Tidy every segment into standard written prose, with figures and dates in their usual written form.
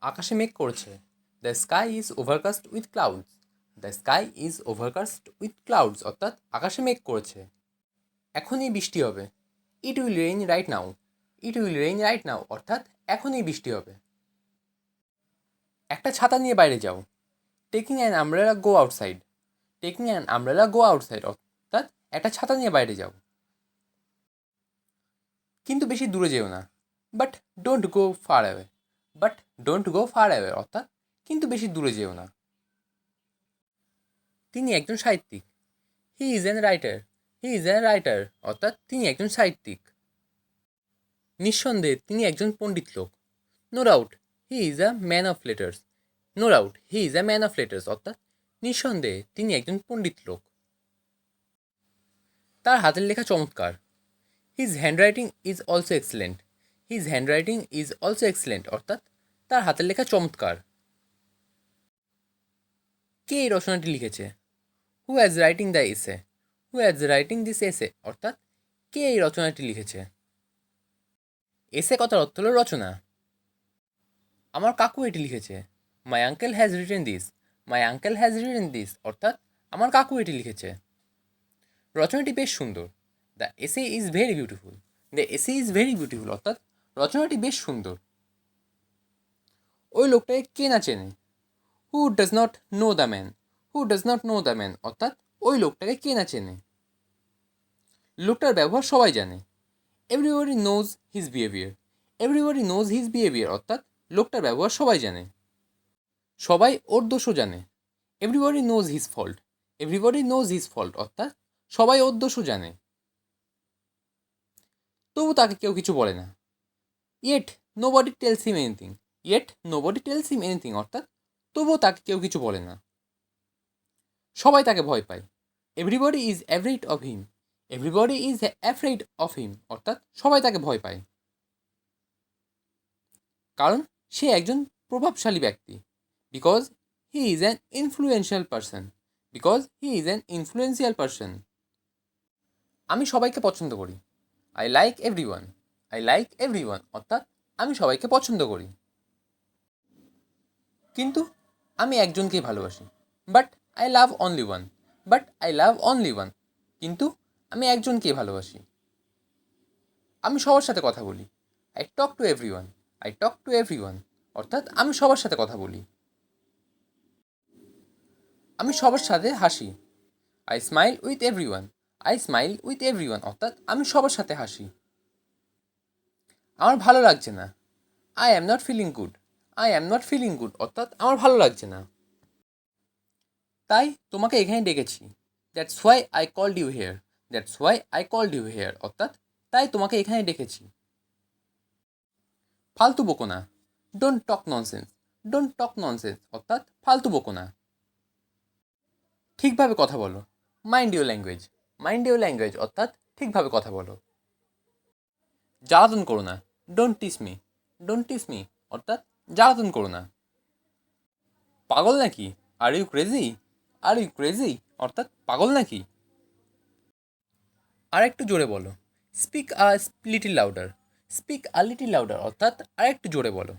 আকাশে মেঘ করেছে। The sky is overcast with clouds. The sky is overcast with clouds অর্থাৎ আকাশে মেঘ করেছে। এখনই বৃষ্টি হবে। It will rain right now. It will rain right now অর্থাৎ এখনই বৃষ্টি হবে। একটা ছাতা নিয়ে বাইরে যাও। Taking an umbrella go outside. Taking an umbrella go outside অর্থাৎ একটা ছাতা নিয়ে বাইরে যাও। কিন্তু বেশি দূরে যেও না। But don't go far away. But don't go far away অর্থাৎ কিন্তু বেশি দূরে যেও না। তিনি একজন সাহিত্যিক। He is an writer. He is an writer অর্থাৎ তিনি একজন সাহিত্যিক। নিঃসন্দেহে তিনি একজন পণ্ডিত লোক। No doubt he is a man of letters. No doubt he is a man of letters অর্থাৎ নিঃসন্দেহে তিনি একজন পণ্ডিত লোক। তার হাতের লেখা চমৎকার। His handwriting is also excellent. His handwriting is also excellent অর্থাৎ তার হাতের লেখা চমৎকার। কে এই রচনাটি লিখেছে? Who has writing the essay. Who has writing this এসে অর্থাৎ কে এই রচনাটি লিখেছে? এসে কথার অর্থ হল রচনা। আমার কাকু এটি লিখেছে। My uncle has written this. My uncle has written this অর্থাৎ আমার কাকু এটি লিখেছে। রচনাটি বেশ সুন্দর। The essay is very beautiful. The essay is very beautiful অর্থাৎ রচনাটি বেশ সুন্দর। ওই লোকটাকে কে না চেনে? Who does not know the man. Who does not know the man অর্থাৎ ওই লোকটাকে কে না চেনে? লোকটার ব্যবহার সবাই জানে। Everybody knows his behaviour. Everybody knows his behaviour অর্থাৎ লোকটার ব্যবহার সবাই জানে। সবাই ওর দোষও জানে। Everybody knows his fault. Everybody knows his fault অর্থাৎ সবাই ওর দোষও জানে। তবু তাকে কেউ কিছু বলে না। Yet nobody tells him anything. Yet nobody tells him anything অর্থাৎ তবুও তাকে কেউ কিছু বলে না। সবাই তাকে ভয় পায়। Everybody is afraid of him. Everybody is afraid of him অর্থাৎ সবাই তাকে ভয় পায়। কারণ সে একজন প্রভাবশালী ব্যক্তি। Because he is an influential person. Because he is an influential person. আমি সবাইকে পছন্দ করি। I like every one. I like every one অর্থাৎ আমি সবাইকে পছন্দ করি। কিন্তু আমি একজনকেই ভালোবাসি। But I love only one. But I love only one কিন্তু আমি একজনকেই ভালোবাসি। আমি সবার সাথে কথা বলি। I talk to every one. I talk to every one অর্থাৎ আমি সবার সাথে কথা বলি। আমি সবার সাথে হাসি। I smile with everyone. I smile with everyone অর্থাৎ আমি সবার সাথে হাসি। আমার ভালো লাগছে না। I am not feeling good. I am not feeling good অর্থাৎ আমার ভালো লাগছে না। তাই তোমাকে এখানে ডেকেছি। That's why I called you here. That's why I called you here অর্থাৎ তাই তোমাকে এখানে ডেকেছি। ফালতু বকো না। Don't talk nonsense. Don't talk nonsense অর্থাৎ ফালতু বকো না। ঠিকভাবে কথা বলো। Mind your language. Mind your language অর্থাৎ ঠিকভাবে কথা বলো। জ্বালাতন করো না। Don't tease me. Don't tease me অর্থাৎ জ্বালাতন করো না। পাগল নাকি? Are you crazy? Are you crazy অর্থাৎ পাগল নাকি? আর একটু জোরে বলো। Speak a little louder. Speak a little louder অর্থাৎ আর একটু জোরে বলো।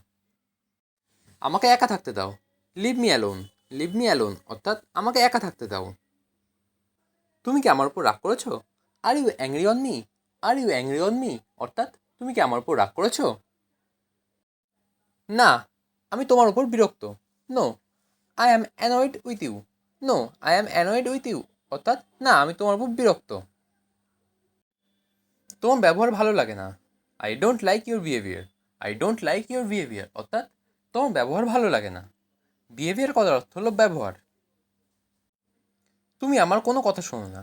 আমাকে একা থাকতে দাও। Leave me alone. Leave me alone অর্থাৎ আমাকে একা থাকতে দাও। তুমি কি আমার উপর রাগ করেছো? Are you angry on me? Are you angry on me অর্থাৎ তুমি কি আমার উপর রাগ করেছো? না, আমি তোমার উপর বিরক্ত। No, I am annoyed with you. No, I am annoyed with you অর্থাৎ না, আমি তোমার উপর বিরক্ত। তোমার ব্যবহার ভালো লাগে না। I don't like your behaviour. I don't like your behaviour অর্থাৎ তোমার ব্যবহার ভালো লাগে না। বিহেভিয়ার কথার অর্থ হলো ব্যবহার। তুমি আমার কোনো কথা শোনো না।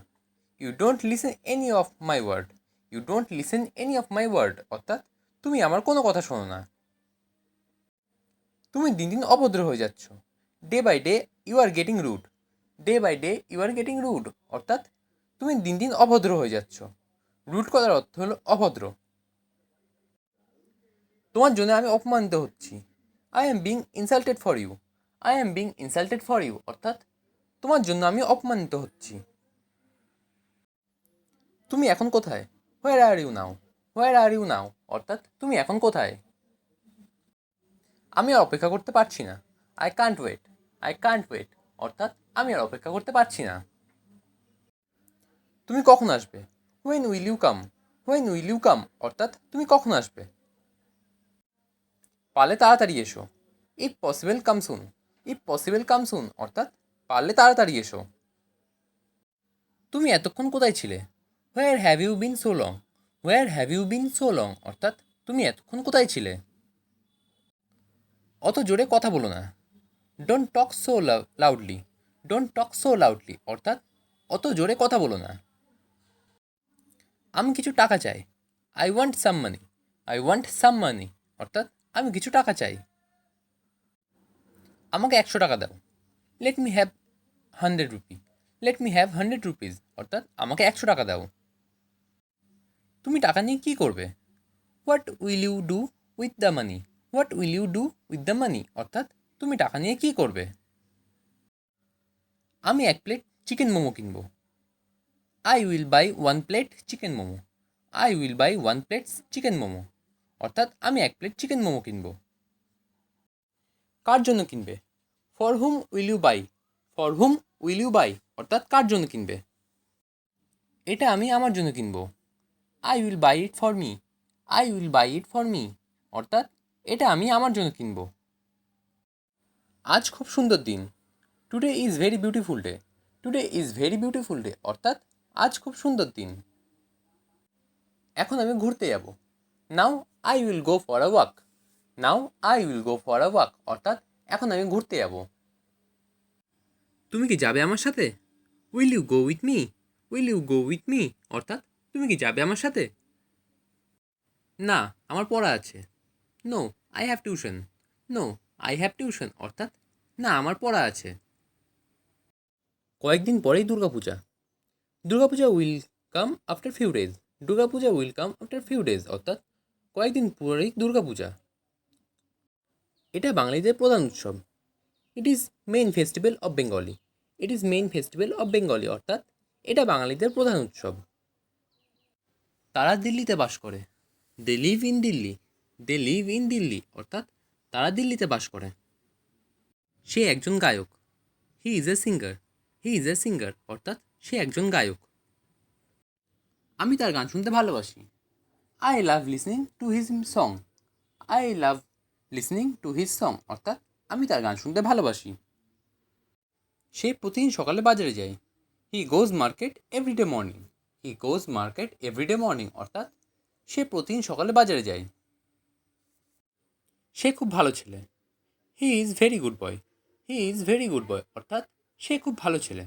You don't listen any of my word. You don't listen any of my word অর্থাৎ তুমি আমার কোনো কথা শোনো না। তুমি দিন দিন অভদ্র হয়ে যাচ্ছ। Day by day you are getting rude. Day by day you are getting rude অর্থাৎ তুমি দিন দিন অভদ্র হয়ে যাচ্ছ। রুড কথার অর্থ হলো অভদ্র। তোমার জন্য আমি অপমানিত হচ্ছি। I am being insulted for you. I am being insulted for you অর্থাৎ তোমার জন্য আমি অপমানিত হচ্ছি। তুমি এখন কোথায়? হোয়ার are you now? Where are you নাও অর্থাৎ তুমি এখন কোথায়? আমি আর অপেক্ষা করতে পারছি না। I can't wait. I can't wait অর্থাৎ আমি আর অপেক্ষা করতে পারছি না। তুমি কখন আসবে? When will you come? When will you come অর্থাৎ তুমি কখন আসবে? পারলে তাড়াতাড়ি এসো। If possible come soon. If possible come soon অর্থাৎ পারলে তাড়াতাড়ি এসো। তুমি এতক্ষণ কোথায় ছিলে? Where have you been so long? Where have you been so long অর্থাৎ তুমি এতক্ষণ কোথায় ছিলে? অত জোরে কথা বলো না। Don't talk so loudly. Don't talk so loudly অর্থাৎ অত জোরে কথা বলো না। আমি কিছু টাকা চাই। I want some money. I want some money অর্থাৎ আমি কিছু টাকা চাই। আমাকে 100 টাকা দাও। Let me have 100 rupee. Let me have 100 rupees অর্থাৎ আমাকে 100 টাকা দাও। তুমি টাকা নিয়ে কী করবে? What will you do with the money? What will you do with the money অর্থাৎ তুমি টাকা নিয়ে কী করবে? আমি 1 প্লেট চিকেন মোমো কিনব। I will by 1 plate chicken momo. I will by 1 plate chicken momo অর্থাৎ আমি 1 প্লেট চিকেন মোমো কিনব। কার জন্য কিনবে? For whom will you buy? For whom will you buy অর্থাৎ কার জন্য কিনবে? এটা আমি আমার জন্য কিনব। I will buy it for me. I will buy it for me অর্থাৎ এটা আমি আমার জন্য কিনব। আজ খুব সুন্দর দিন। Today is very beautiful day. Today is very beautiful day অর্থাৎ আজ খুব সুন্দর দিন। এখন আমি ঘুরতে যাব। Now I will go for a walk. Now I will go for a walk অর্থাৎ এখন আমি ঘুরতে যাব। তুমি কি যাবে আমার সাথে? Will you go with me? Will you go with me অর্থাৎ তুমি কি যাবে আমার সাথে? না, আমার পড়া আছে। No, I have tuition. No, I have tuition অর্থাৎ না, আমার পড়া আছে। কয়েকদিন পরেই Durga Puja. Durga Puja will come after few days. Durga Puja will come after few days অর্থাৎ কয়েকদিন পরেই দুর্গাপূজা। এটা বাঙালিদের প্রধান উৎসব। It is main festival of Bengali. It is main festival of Bengali অর্থাৎ এটা বাঙালিদের প্রধান উৎসব। তারা দিল্লিতে বাস করে। They live in Delhi. They live in Delhi অর্থাৎ তারা দিল্লিতে বাস করে। সে একজন গায়ক। He is a singer. He is a singer অর্থাৎ সে একজন গায়ক। আমি তার গান শুনতে ভালোবাসি। I love listening to his song. I love listening to his song অর্থাৎ আমি তার গান শুনতে ভালোবাসি। সে প্রতিদিন সকালে বাজারে যায়। হি গোজ মার্কেট এভরিডে মর্নিং। হি গোজ মার্কেট এভরিডে মর্নিং অর্থাৎ সে প্রতিদিন সকালে বাজারে যায়। সে খুব ভালো ছেলে। He is very good boy. He is very good boy অর্থাৎ সে খুব ভালো ছেলে।